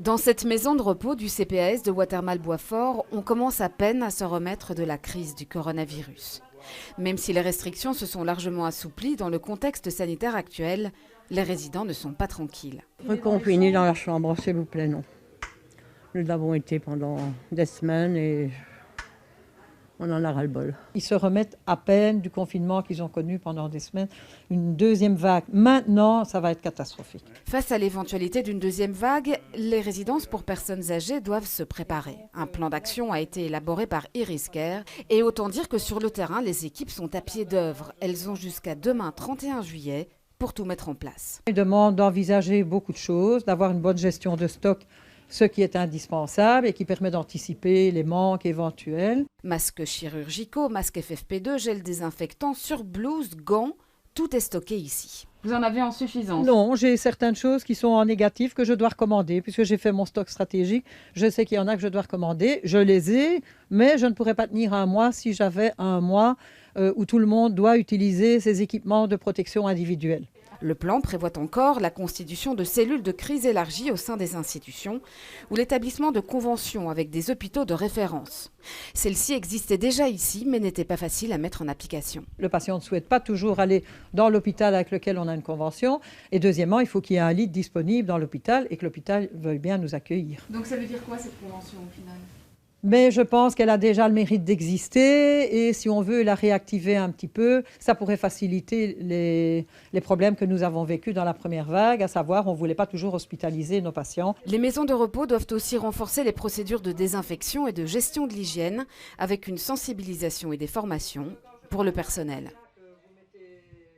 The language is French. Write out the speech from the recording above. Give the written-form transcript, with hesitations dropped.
Dans cette maison de repos du CPAS de Watermal-Boisfort, on commence à peine à se remettre de la crise du coronavirus. Même si les restrictions se sont largement assouplies dans le contexte sanitaire actuel, les résidents ne sont pas tranquilles. Reconfinés dans la chambre, s'il vous plaît, non. Nous l'avons été pendant des semaines et on en a ras-le-bol. Ils se remettent à peine du confinement qu'ils ont connu pendant des semaines. Une deuxième vague, maintenant, ça va être catastrophique. Face à l'éventualité d'une deuxième vague, les résidences pour personnes âgées doivent se préparer. Un plan d'action a été élaboré par Iris Care et autant dire que sur le terrain, les équipes sont à pied d'œuvre. Elles ont jusqu'à demain 31 juillet pour tout mettre en place. Ils demandent d'envisager beaucoup de choses, d'avoir une bonne gestion de stock, ce qui est indispensable et qui permet d'anticiper les manques éventuels. Masques chirurgicaux, masques FFP2, gel désinfectant, surblouse, gants, tout est stocké ici. Vous en avez en suffisance? Non, j'ai certaines choses qui sont en négatif que je dois recommander. Puisque j'ai fait mon stock stratégique, je sais qu'il y en a que je dois recommander. Je les ai, mais je ne pourrais pas tenir un mois si j'avais un mois où tout le monde doit utiliser ses équipements de protection individuelle. Le plan prévoit encore la constitution de cellules de crise élargies au sein des institutions ou l'établissement de conventions avec des hôpitaux de référence. Celles-ci existaient déjà ici, mais n'étaient pas faciles à mettre en application. Le patient ne souhaite pas toujours aller dans l'hôpital avec lequel on a une convention. Et deuxièmement, il faut qu'il y ait un lit disponible dans l'hôpital et que l'hôpital veuille bien nous accueillir. Donc ça veut dire quoi cette convention au final ? Mais je pense qu'elle a déjà le mérite d'exister et si on veut la réactiver un petit peu, ça pourrait faciliter les problèmes que nous avons vécus dans la première vague, à savoir on ne voulait pas toujours hospitaliser nos patients. Les maisons de repos doivent aussi renforcer les procédures de désinfection et de gestion de l'hygiène avec une sensibilisation et des formations pour le personnel.